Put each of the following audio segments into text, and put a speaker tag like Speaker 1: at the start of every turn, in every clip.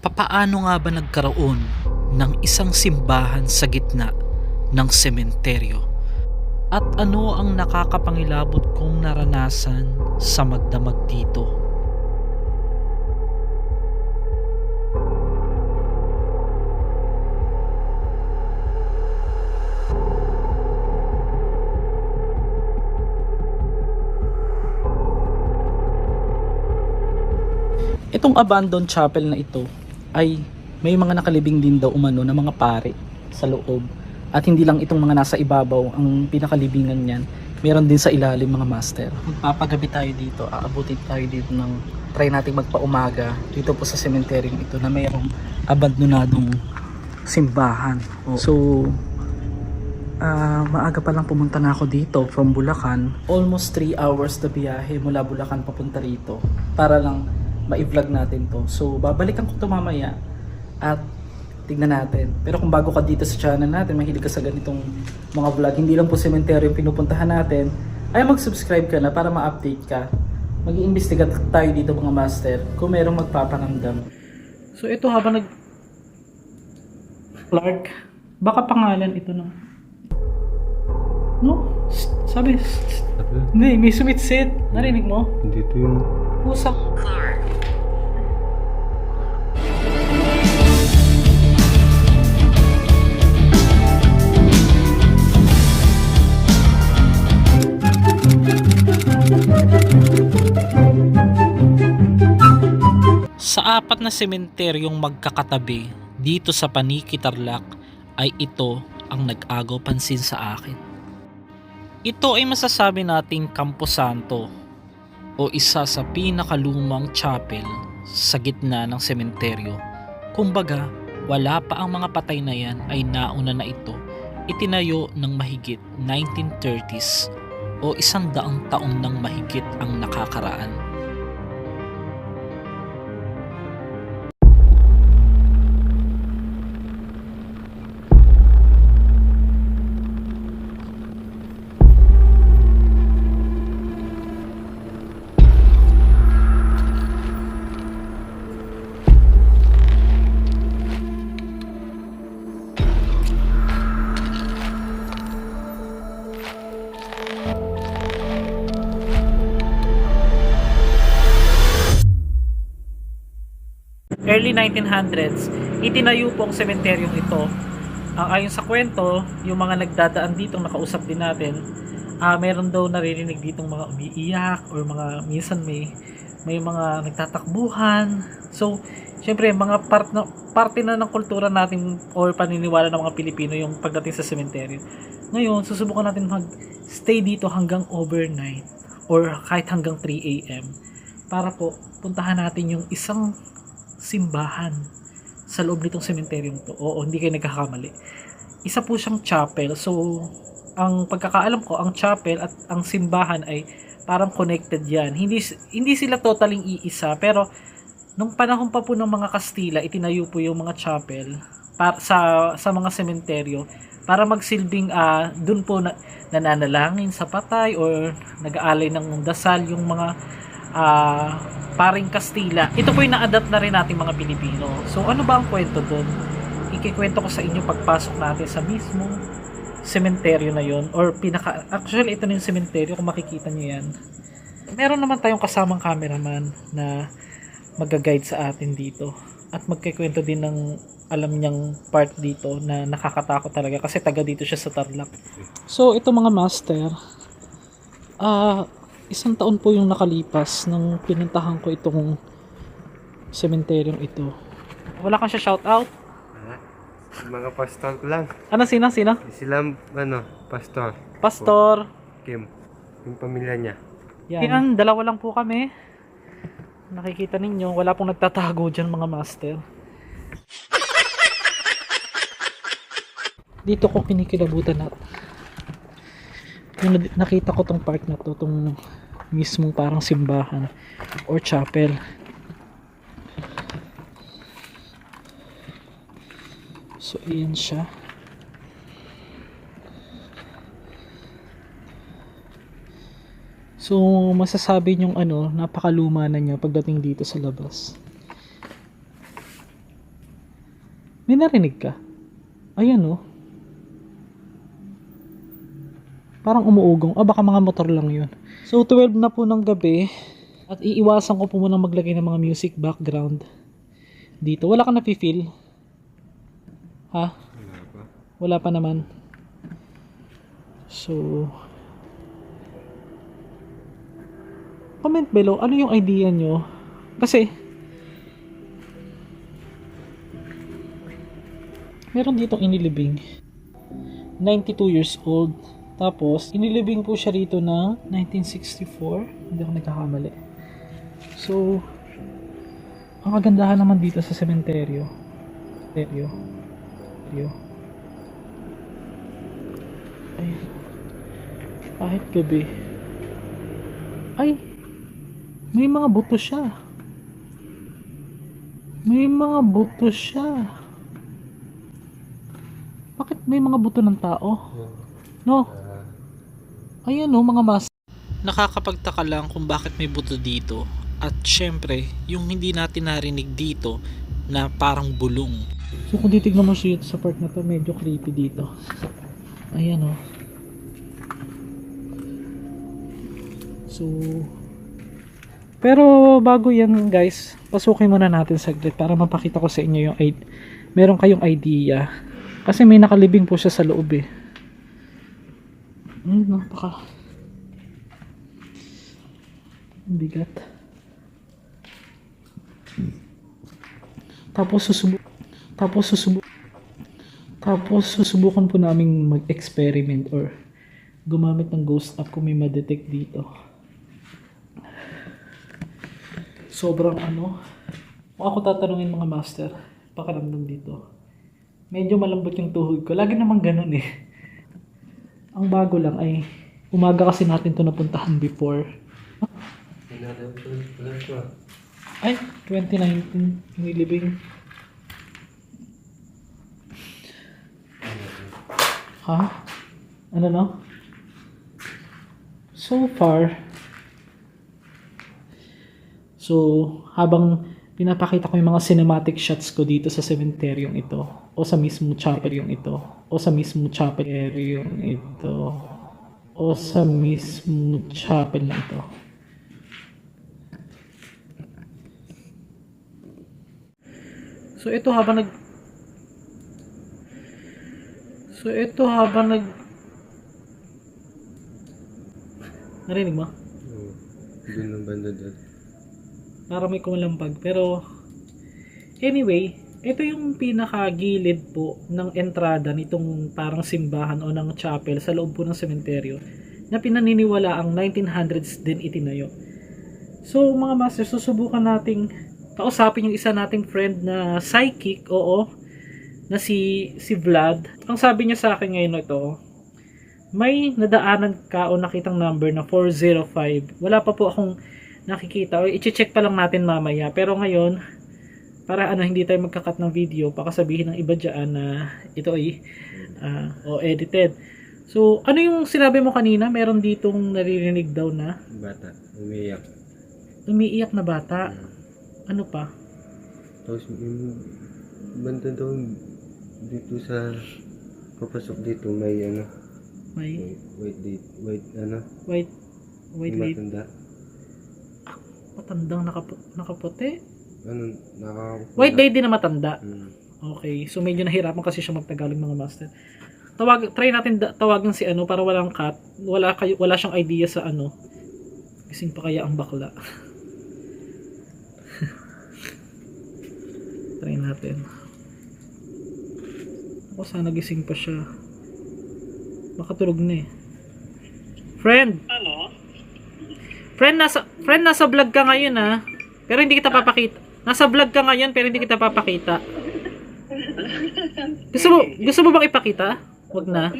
Speaker 1: Papaano nga ba nagkaroon ng isang simbahan sa gitna ng sementeryo? At ano ang nakakapangilabot kong naranasan sa magdamag dito? Itong abandoned chapel na ito ay may mga nakalibing din daw umano na mga pare sa loob. At hindi lang itong mga nasa ibabaw ang pinakalibingan niyan. Meron din sa ilalim mga master. Magpapagabi tayo dito. Aabutin tayo dito ng try nating magpaumaga dito po sa sementeryong ito na mayroong abandonadong simbahan. So maaga pa lang pumunta na ako dito from Bulacan. Almost 3 hours na biyahe mula Bulacan papunta rito para lang ma-vlog natin to. So babalikan ko to mamaya at tignan natin. Pero kung bago ka dito sa channel natin, mahilig ka sa ganitong mga vlog, hindi lang po sementeryo yung pinupuntahan natin, ay mag-subscribe ka na para ma-update ka. Mag-iimbestiga tayo dito mga master kung merong magpapanamdam. So ito habang Clark, baka pangalan ito ng no? Sabi hindi, may sumitsit. Narinig mo?
Speaker 2: Hindi ito yung
Speaker 1: Pusak. Sa apat na sementeryong magkakatabi dito sa Paniki, Tarlac ay ito ang nag-agaw pansin sa akin. Ito ay masasabi nating Camposanto o isa sa pinakalumang chapel sa gitna ng sementeryo. Kumbaga, wala pa ang mga patay na yan ay nauna na ito itinayo ng mahigit 1930s o 100 taon ng mahigit ang nakakaraan. Early 1900s, itinayo po ang sementeryong ito. Ayon sa kwento, yung mga nagdadaan dito, nakausap din natin, meron daw naririnig ditong mga umiiyak or mga minsan may mga nagtatakbuhan. So, syempre, mga parte na ng kultura natin or paniniwala ng mga Pilipino yung pagdating sa sementeryo. Ngayon, susubukan natin mag-stay dito hanggang overnight or kahit hanggang 3 AM para po puntahan natin yung isang simbahan sa loob nitong sementeryong to. Oo, hindi kayo nagkakamali. Isa po siyang chapel. So, ang pagkakaalam ko, ang chapel at ang simbahan ay parang connected yan. Hindi sila totaling iisa, pero nung panahon pa po ng mga Kastila, itinayo po yung mga chapel para sa mga sementeryo para magsilbing dun po nananalangin sa patay or nag-aalay ng dasal yung mga paring Kastila. Ito po yung na-adapt na rin nating mga Pilipino. So ano ba ang kwento doon? Ikikwento ko sa inyo pagpasok natin sa mismong sementeryo na yon or actually ito na yung sementeryo kung makikita nyo yan. Meron naman tayong kasamang cameraman na mag-guide sa atin dito at magkikwento din ng alam niyang part dito na nakakatakot talaga kasi taga dito siya sa Tarlac. So ito mga master, 1 taon po yung nakalipas nang pinuntahan ko itong sementeryong ito. Wala kang siya shoutout?
Speaker 2: mga pastor ko lang.
Speaker 1: Sino?
Speaker 2: Sila, pastor.
Speaker 1: Pastor.
Speaker 2: Kim. Yung pamilya niya.
Speaker 1: Yan, dalawa lang po kami. Nakikita ninyo, wala pong nagtatago dyan mga master. Dito ko kinikilabutan na. Nakita ko tong part na to, tong mismong parang simbahan or chapel. So iyan siya. So masasabi nyong napakaluma na niya pagdating dito sa labas. May narinig ka? Ayan oh. Parang umuugong. Baka mga motor lang yun. So 12 na po ng gabi. At iiwasan ko po muna maglagay ng mga music background. Dito. Wala ka nafe-feel? Ha?
Speaker 2: Wala pa.
Speaker 1: Wala pa naman. So comment below ano yung idea nyo. Kasi meron dito inilibing 92 years old. Tapos inilibing po siya rito ng 1964. Hindi ako nagkakamali. So ang kagandahan naman dito sa sementeryo ay kahit gabi ay may mga buto siya. May mga buto siya. Bakit may mga buto ng tao? No? Ayan o, mga mas. Nakakapagtaka lang kung bakit may buto dito. At syempre, yung hindi natin narinig dito na parang bulong. So kung titignan mo siya sa part na to, medyo creepy dito. Ayan o. So pero bago yan guys, pasukin muna natin saglit para mapakita ko sa inyo yung meron kayong idea. Kasi may nakalibing po siya sa loob eh. Napaka bigat. Tapos susubukan po namin mag-experiment or gumamit ng ghost app kung may ma-detect dito. Sobrang ano, kung ako tatanungin mga master, pakiramdam dito. Medyo malambot yung tuhod ko. Lagi naman ganun eh. Ang bago lang ay, umaga kasi natin to napuntahan before. Ay, 2019, nilibing. Ha? Ano no? So far, habang pinapakita ko yung mga cinematic shots ko dito sa cementeryong ito, o sa mismo chapel yung ito, o sa mismo chapel yung ito, o sa mismo chapel na ito. So ito habang narinig mo?
Speaker 2: Oo. Doon ng banda doon.
Speaker 1: Para may kumalampag. Pero anyway, ito yung pinakagilid po ng entrada nitong parang simbahan o ng chapel sa loob po ng sementeryo na pinaniniwala ang 1900s din itinayo. So mga master, susubukan nating kausapin yung isa nating friend na psychic, na si Vlad. Ang sabi niya sa akin ngayon ito, may nadaanan ka o nakitang number na 405. Wala pa po akong nakikita, o i-check pa lang natin mamaya. Pero ngayon, para hindi tayo magkakat ng video, baka sabihin ng iba dyan na ito ay edited. So ano yung sinabi mo kanina? Meron ditong naririnig daw na
Speaker 2: Bata, umiyak.
Speaker 1: umiiyak na bata. Ano pa?
Speaker 2: Tapos yung banda daw dito sa papasok dito may
Speaker 1: May
Speaker 2: white
Speaker 1: white
Speaker 2: yung
Speaker 1: lady.
Speaker 2: matanda.
Speaker 1: Matandang nakaputi.
Speaker 2: Nakakakuha.
Speaker 1: White lady na matanda.
Speaker 2: Mm.
Speaker 1: Okay. So medyo nahirapan kasi siya magtagalog mga master. Try natin tawagan si para walang cut. Wala siyang idea sa Gising pa kaya ang bakla. Try natin. Ako sana gising pa siya. Baka tulog na eh. Friend. Ano? Friend, nasa vlog ka ngayon ah. Pero hindi kita papakita. Nasa vlog ka ngayon pero hindi kita papakita. Gusto mo bang ipakita? Wag na.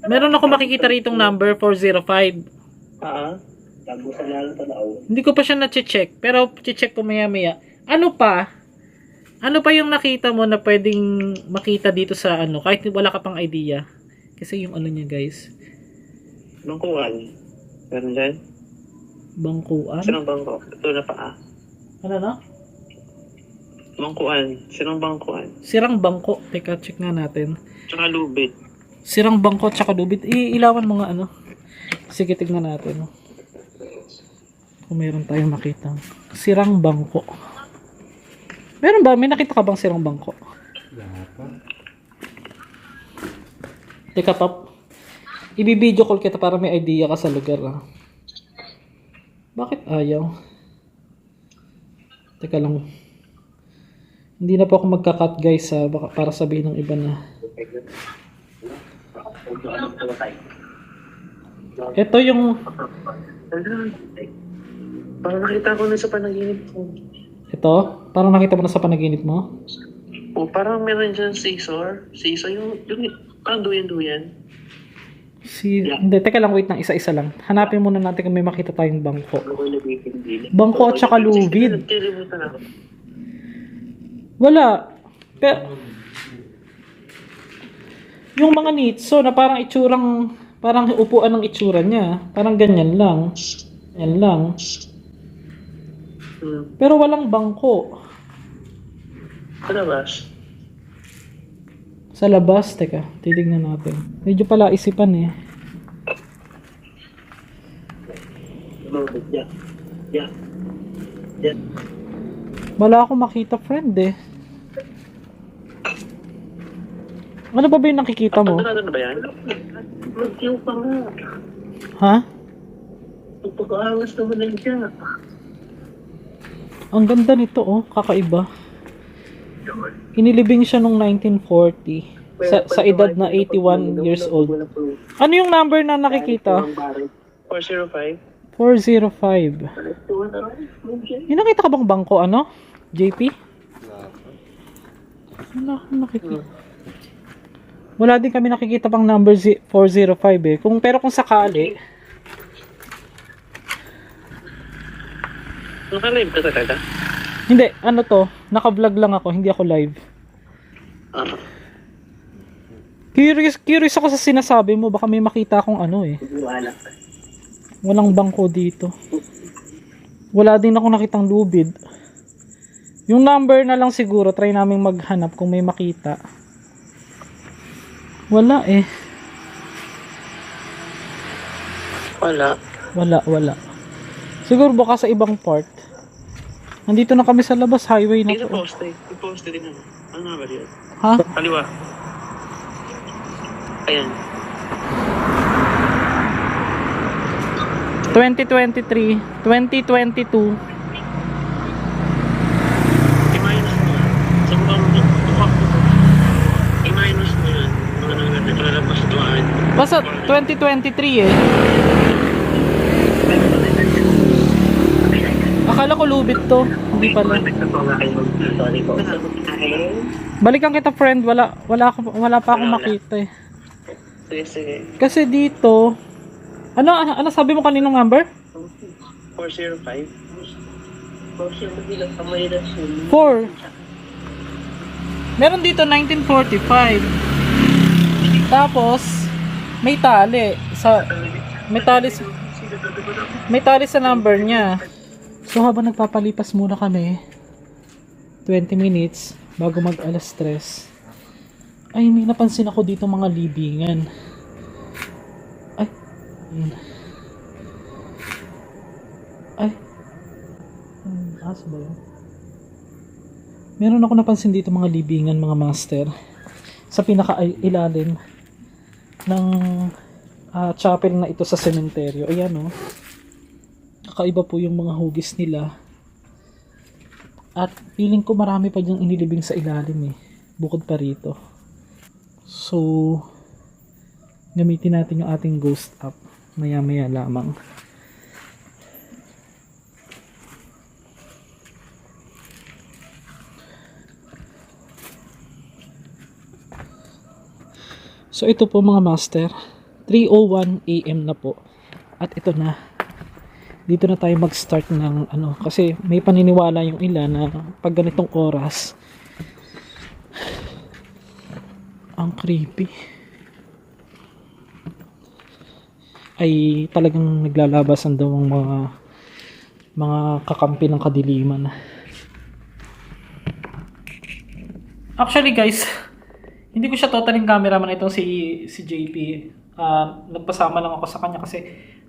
Speaker 1: Meron ako makikita ritong number 405. Hindi ko pa siya na-check, pero check ko maya-maya. Ano pa? Ano pa yung nakita mo na pwedeng makita dito sa kahit wala ka pang idea? Kasi yung niya guys.
Speaker 3: Bangkuan. Meron dyan?
Speaker 1: Bangkuan?
Speaker 3: Saan ang bangko? Ito na paa.
Speaker 1: Ano na?
Speaker 3: Bangkuan. Sirang bangkuan.
Speaker 1: Sirang bangko. Teka, check nga natin.
Speaker 3: Tsaka lubid.
Speaker 1: Sirang bangko tsaka lubid. Ilawan mo nga ano. Sige, tignan natin. Kung meron tayong makita. Sirang bangko. Meron ba? May nakita ka bang sirang bangko?
Speaker 2: Wala pa.
Speaker 1: Teka, Pap. Ibibideo call kita para may idea ka sa lugar. Ah. Bakit ayaw? Teka lang. Hindi na po ako magka-cut guys baka para sabihin ng iba na. Ito yung
Speaker 3: Parang nakita ko na sa panaginip ko.
Speaker 1: ito, parang nakita mo na sa panaginip mo.
Speaker 3: O, parang meron dyan scissor. Scissor yung parang duyan-duyan.
Speaker 1: Hindi, teka lang, wait lang, isa-isa lang. Hanapin muna natin kung may makita tayong bangko.
Speaker 3: Ano ko nabibindi?
Speaker 1: Bangko at saka lubid.
Speaker 3: Kilimutan ako.
Speaker 1: Wala. Pero, yung mga nitso na parang itsurang, parang upuan ng itsura niya. Parang ganyan lang. Yan lang. Pero walang bangko.
Speaker 3: Sa labas.
Speaker 1: Sa labas, teka, titignan natin. Medyo pala isipan eh.
Speaker 3: Yeah. Yeah. Yeah.
Speaker 1: Wala akong makita, friend eh. Ano ba yung nakikita mo?
Speaker 3: Ano ba yan? Mag-kill pa nga.
Speaker 1: Ha?
Speaker 3: Pagpakaangas naman lang siya.
Speaker 1: Ang ganda nito oh, kakaiba. Inilibing siya nung 1940 sa edad na 81 years old. Ano yung number na nakikita?
Speaker 3: 405.
Speaker 1: 405. Yung nakita ka bang bangko ano? JP? Wala akong nakikita. Wala din kami nakikita pang number 405 eh. Pero kung sakali,
Speaker 3: Naka-live ka talaga?
Speaker 1: hindi, ano to, naka-vlog lang ako, hindi ako live. Curious ako sa sinasabi mo, baka may makita akong ano eh.
Speaker 3: Wala.
Speaker 1: Walang bangko dito. Wala din ako nakitang lubid. Yung number na lang siguro, try naming maghanap kung may makita. Wala eh. Wala. Siguro baka sa ibang part. Nandito na kami sa labas, highway na
Speaker 3: Dito
Speaker 1: to.
Speaker 3: poste. Yung poste din ano. Ano nga ba yun?
Speaker 1: Ha?
Speaker 3: Kaliwa. Ayan.
Speaker 1: 2023, 2022.
Speaker 3: I-minus mo yan. Sa bang I-minus mo yan. Mga naglalabas doon.
Speaker 1: Basta 2023 eh. Akala ko lubid to. Hindi pala.
Speaker 3: Sorry po.
Speaker 1: Balikan kita friend, wala pa akong makita eh.
Speaker 3: Sige.
Speaker 1: Kasi dito, ano sabi mo kaninong number?
Speaker 3: 405. 405 lang sa may rason.
Speaker 1: 4. Meron dito 1945. Tapos may tali sa number niya. So habang nagpapalipas muna kami 20 minutes bago mag 3:00, ay may napansin ako dito mga libingan. Aso ba yun? Meron ako napansin dito mga libingan, mga master, sa pinaka-ilalim ng chapel na ito sa sementeryo. Ayan o. Kakaiba po yung mga hugis nila. At feeling ko marami pa dyang inilibing sa ilalim eh. Bukod pa rito. So, gamitin natin yung ating ghost app. Maya-maya lamang. So ito po mga master, 3:01 AM na po. At ito na. Dito na tayo mag-start ng ano, kasi may paniniwala yung ilan na pag ganitong oras ang creepy. Ay talagang naglalabasan daw ang mga kakampi ng kadiliman. Actually guys, hindi ko siya totaling cameraman itong si JP. Nagpasama lang ako sa kanya kasi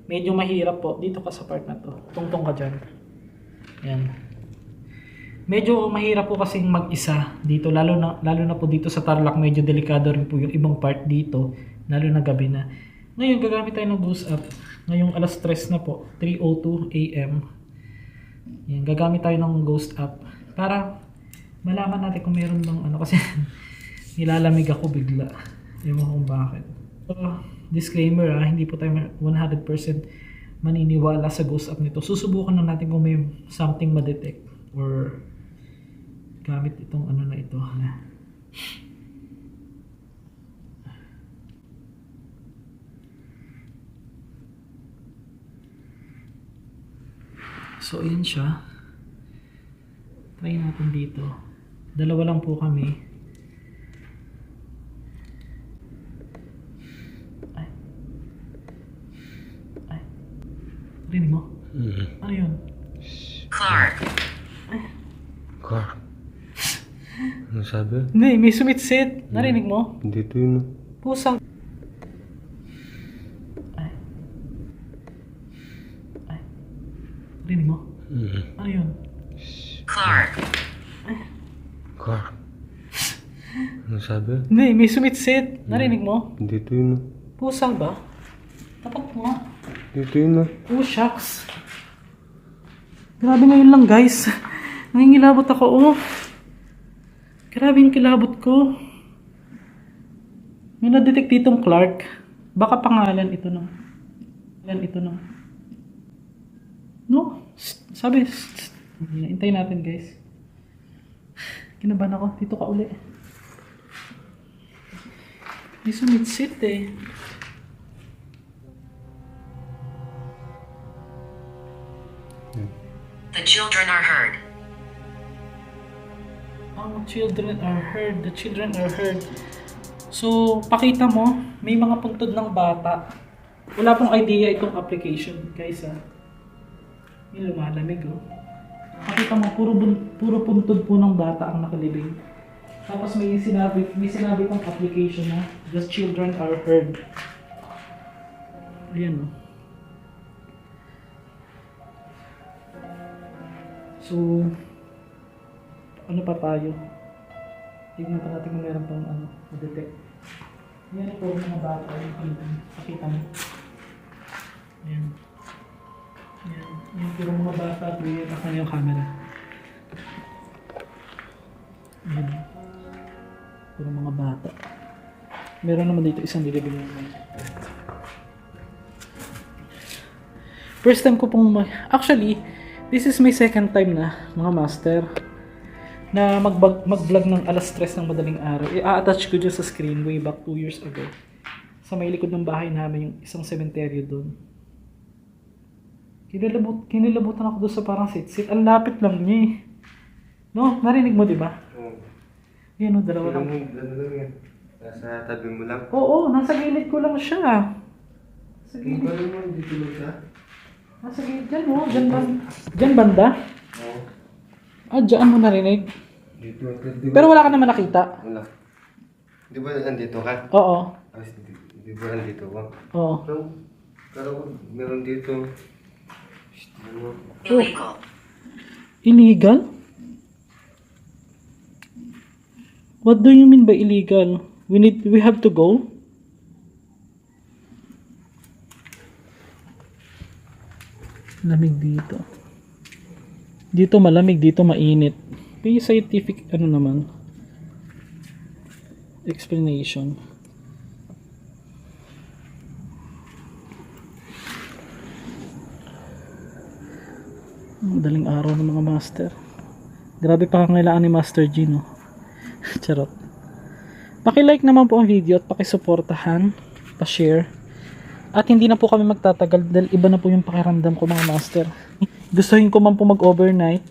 Speaker 1: medyo mahirap po. Dito ka sa part na to. Tungtong ka dyan. Yan. Medyo mahirap po kasing mag-isa dito. Lalo na po dito sa Tarlac. Medyo delikado rin po yung ibang part dito. Lalo na gabi na. Ngayon gagamit tayo ng Ghost App. Ngayong alas 3 na po. 3:02 AM. Yan. Gagamit tayo ng Ghost App. Para malaman natin kung meron bang ano. Kasi nilalamig ako bigla. Ewan kung bakit. So, disclaimer hindi po tayo 100% maniniwala sa Ghost App nito. Susubukan na natin kung may something ma-detect or gamit itong ano na ito. So, ayan siya. Try natin dito. Dalawa lang po kami. Rinig mo? Ano yun?
Speaker 3: Clark.
Speaker 2: Car. Ano sabi?
Speaker 1: Hindi, may sumitsit. Narinig mo?
Speaker 2: Dito yun.
Speaker 1: Pusang. Rinig mo? Ano yun?
Speaker 3: Clark.
Speaker 2: Car. Ano sabi?
Speaker 1: Hindi, may sumitsit. Narinig mo?
Speaker 2: Dito yun.
Speaker 1: Pusang ba? Tapat mo nga.
Speaker 2: Dito yun.
Speaker 1: Oh, shucks. Grabe ngayon lang, guys. Nangingilabot ako, oh. Grabe yung kilabot ko. May na-detect ditong Clark. Baka pangalan ito ng... No? Sabi, hintay natin, guys. Kinabahan ako. Dito ka uli. May sumitsit, eh.
Speaker 3: The children are heard.
Speaker 1: The children are heard. So, pakita mo, may mga puntod ng bata. Wala pong idea itong application, guys, Yung lumalamig, oh. Pakita mo, puro puntod po ng bata ang nakalibing. Tapos may sinabi pong application na the children are heard. Ayan, oh. So, ano pa tayo? Tignan pa natin kung meron pang detect. Yan po mga bata yung kalitan. Pakita mo. Yan. Yan. Yan puro mga bata. Yan ako yung camera. Yan. Puro mga bata. Meron naman dito isang nilibing naman. First time ko pong actually, this is my second time na, mga master, na mag-vlog ng alas 3 ng madaling araw. I-attach ko dyan sa screen way back 2 years ago. Sa may likod ng bahay namin, yung isang sementeryo doon. Kinilabutan ako doon sa parang sit-sit. Ang lapit lang niya, eh. No? Narinig mo, di ba?
Speaker 2: Oo.
Speaker 1: Yan, no, dalawa lang.
Speaker 2: Ano lang yan? Nasa tabi mo lang.
Speaker 1: Oo, nasa gilid ko lang siya. Sa
Speaker 2: Kung
Speaker 1: gilid.
Speaker 2: pala mo, dito lang siya.
Speaker 1: Nasa gilid dyan, oh. Dyan banda?
Speaker 2: Oo.
Speaker 1: Dyan mo narinig.
Speaker 2: Dito.
Speaker 1: Pero wala ka naman nakita.
Speaker 2: Wala. Di ba nandito ka?
Speaker 1: Oo.
Speaker 2: Di ba nandito ka?
Speaker 1: Oo.
Speaker 2: Pero meron dito. Ano?
Speaker 3: Illegal.
Speaker 1: Illegal? What do you mean by illegal? We have to go? Lamig dito. Dito malamig, dito mainit. May scientific naman. Explanation. Madaling araw ng mga master. Grabe pangangailangan ni Master G, no? Charot. Paki-like naman po ang video at paki-suportahan, pa-share. At hindi na po kami magtatagal dahil iba na po yung pakiramdam ko, mga master. Gustuhin ko man po mag-overnight.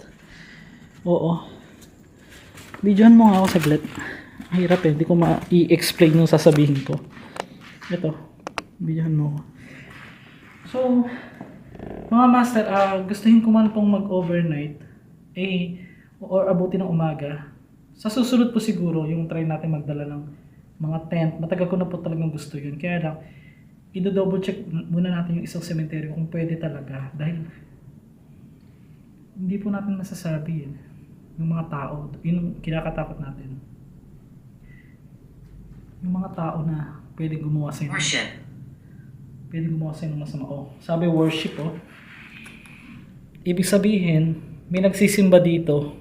Speaker 1: Oo. Videohan mo nga ako saglit. Hirap eh, hindi ko ma-i-explain yung sasabihin ko. Ito, videohan mo ako. So, mga master, gustuhin ko man pong mag-overnight or abuti ng umaga. Sa susunod po siguro, yung try natin magdala ng mga tent. Matagal ko na po talagang gusto yun. Kaya lang, i-double check muna natin yung isang cemetery kung pwede talaga. Dahil, hindi po natin masasabi yun. Yung mga tao, yun yung kinakatakot natin. Yung mga tao na pwede gumawa sa'yo. Pwede gumawa sa'yo ng masama. Oh, sabi worship, oh. Ibig sabihin, may nagsisimba dito.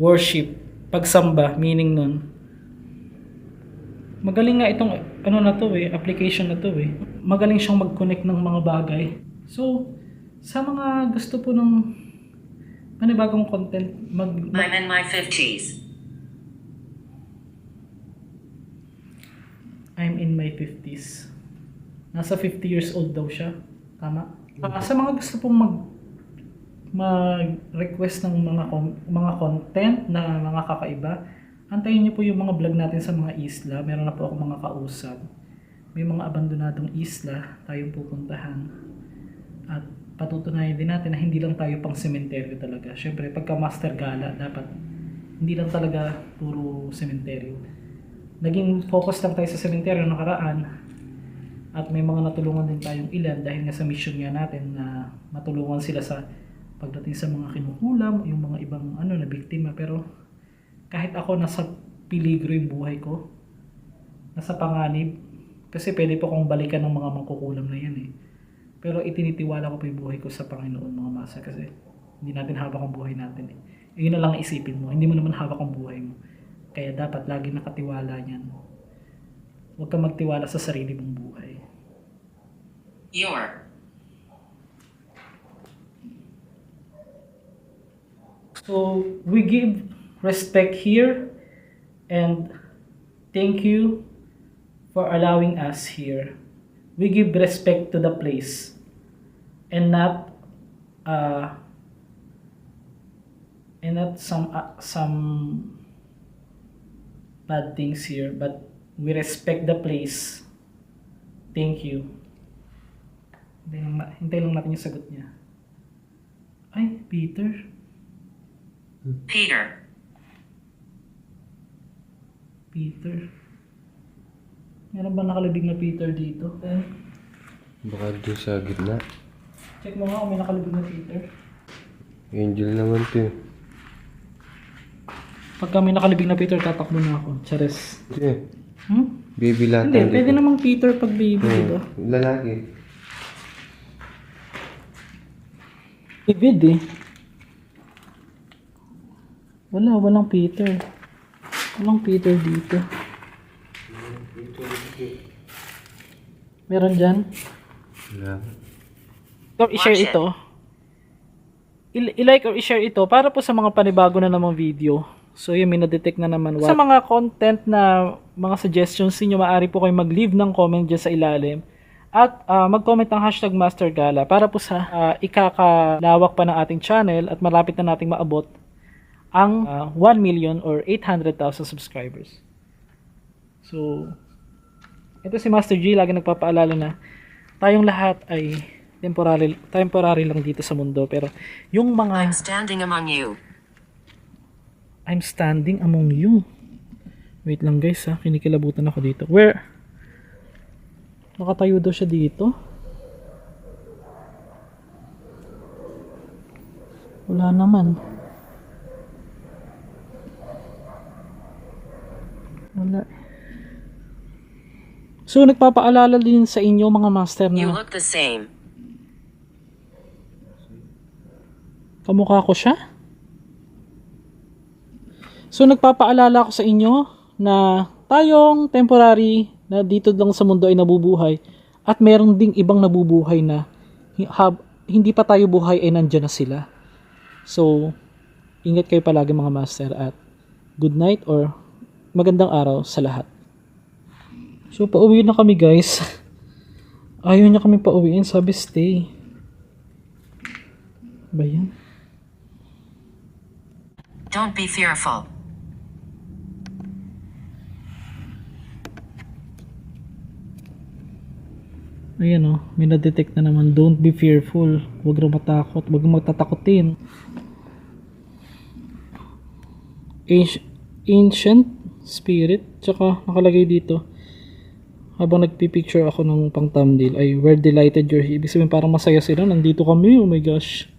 Speaker 1: Worship. Pagsamba, meaning nun. Magaling nga itong ano na to application na to Magaling siyang mag-connect ng mga bagay. So, sa mga gusto po ng panibagong content,
Speaker 4: I'm in my 50s.
Speaker 1: I'm in my 50s. Nasa 50 years old daw siya. Tama? Sa mga gusto pong mag-request ng mga content na mga kakaiba, antayin niyo po yung mga vlog natin sa mga isla. Meron na po ako mga kausap. May mga abandonadong isla tayong pupuntahan. At patutunayan din natin na hindi lang tayo pang sementeryo talaga. Syempre, pagka master gala, dapat hindi lang talaga puro sementeryo. Naging focus lang tayo sa sementeryo nakaraan. At may mga natulungan din tayong ilan dahil nga sa mission nga natin na matulungan sila sa pagdating sa mga kinukulam, yung mga ibang na biktima. Pero kahit ako nasa peligro yung buhay ko, nasa panganib, kasi pwede po akong balikan ng mga mangkukulam na yan Pero itinitiwala ko pa yung buhay ko sa Panginoon mga masa, kasi hindi natin hawak ang buhay natin Yun na lang isipin mo, hindi mo naman hawak ang buhay mo. Kaya dapat lagi nakatiwala niyan. Huwag kang magtiwala sa sarili mong buhay. So, we give respect here and thank you for allowing us here. We give respect to the place and not some bad things here, but we respect the place. Thank you. Hintay lang natin yung sagot niya. Ay, Peter. Meron ba nakalibig na Peter dito?
Speaker 2: Baka doon sa gitna.
Speaker 1: Check mo nga kung may nakalibig na Peter.
Speaker 2: Angel naman to
Speaker 1: Pagka may nakalibig na Peter, tatakbo na ako. Chares.
Speaker 2: Baby lahat.
Speaker 1: Hindi, pwede namang Peter pag baby, diba?
Speaker 2: Lalaki.
Speaker 1: David Walang Peter. Walang Peter dito. Meron dyan?
Speaker 2: Wala.
Speaker 1: Or i-share ito. I-like or i-share ito para po sa mga panibago na namang video. So yun, may na-detect na naman. Sa mga content na mga suggestions niyo, maaari po kayo mag-leave ng comment dyan sa ilalim. At mag-comment ng hashtag MasterGala para po sa ikakalawak pa ng ating channel at malapit na nating maabot ang 1 million or 800,000 subscribers. So, ito si Master G, lagi nagpapaalala na tayong lahat ay temporary lang dito sa mundo. Pero yung mga...
Speaker 4: I'm standing among you.
Speaker 1: Wait lang guys kinikilabutan ako dito. Where? Nakatayo daw siya dito. Wala naman. Wala. So nagpapaalala din sa inyo mga master
Speaker 4: You
Speaker 1: na
Speaker 4: look the same.
Speaker 1: kamukha ko siya. So nagpapaalala ko sa inyo na tayong temporary na dito lang sa mundo ay nabubuhay at meron ding ibang nabubuhay na hindi pa tayo buhay ay nandiyan na sila. So ingat kayo palagi mga master at good night or magandang araw sa lahat. So pauwi na kami guys. Ayaw niya kami pauwiin, sabi stay. Ba yan?
Speaker 4: Don't be fearful.
Speaker 1: Ayan may na-detect na naman. Don't be fearful. Huwag raw matakot. Huwag magtatakotin. Ancient Spirit. Tsaka nakalagay dito, habang nagpipicture ako ng pang thumbnail, ay we're delighted you're here. Ibig sabihin parang masaya sila. Nandito kami. Oh my gosh.